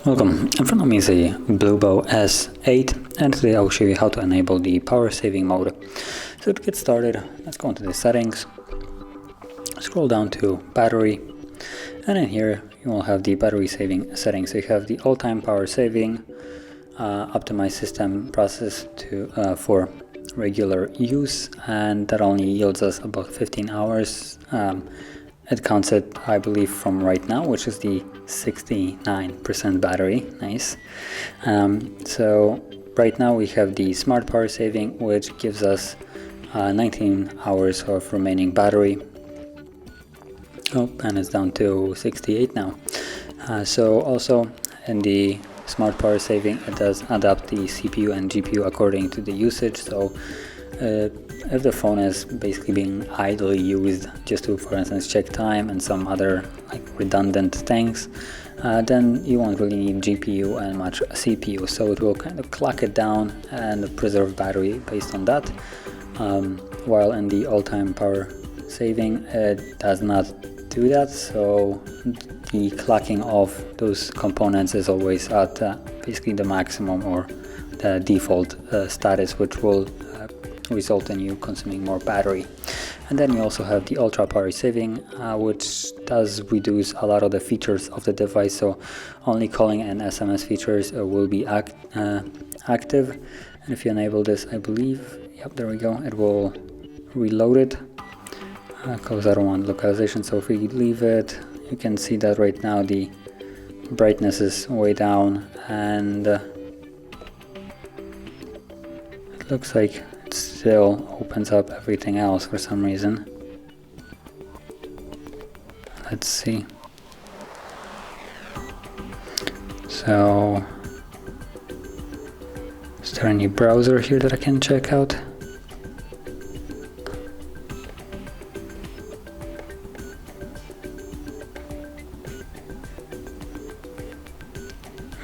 Welcome, in front of me is a Bluboo S8 and today I will show you how to enable the power saving mode. So to get started, let's go into the settings, scroll down to battery, and in here you will have the battery saving settings. So you have the all-time power saving, optimize system process for regular use, and that only yields us about 15 hours. It counts it, I believe, from right now, which is the 69% battery. Nice. So right now we have the smart power saving, which gives us 19 hours of remaining battery. Oh, and it's down to 68 now. So also in the smart power saving, it does adapt the CPU and GPU according to the usage. So if the phone is basically being idly used just to, for instance, check time and some other like redundant things, then you won't really need GPU and much CPU. So it will kind of clock it down and preserve battery based on that. While in the all-time power saving, it does not do that. So the clocking of those components is always at basically the maximum or the default status, which will result in you consuming more battery. And then you also have the ultra power saving, which does reduce a lot of the features of the device. So only calling and SMS features will be active. And if you enable this, I believe, yep, there we go, it will reload it because I don't want localization. So if we leave it, you can see that right now the brightness is way down, and it looks like it still opens up everything else for some reason. Let's see. So is there any browser here that I can check out?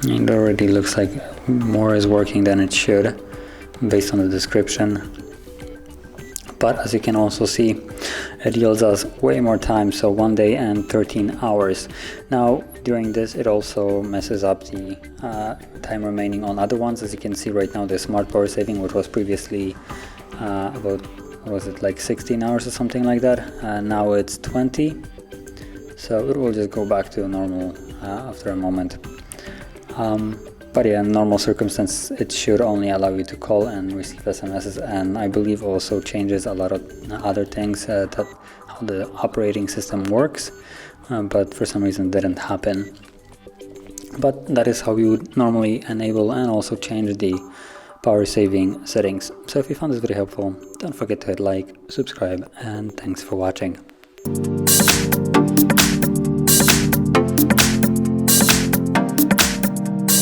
It already looks like more is working than it should based on the description, but as you can also see, it yields us way more time, so 1 day and 13 hours. Now during this it also messes up the time remaining on other ones. As you can see right now, the smart power saving, which was previously about, what was it, like 16 hours or something like that, now it's 20, so it will just go back to normal after a moment. But yeah, in normal circumstances, it should only allow you to call and receive SMSs, and I believe also changes a lot of other things, that how the operating system works, but for some reason didn't happen. But that is how you would normally enable and also change the power saving settings. So if you found this video helpful, don't forget to hit like, subscribe, and thanks for watching.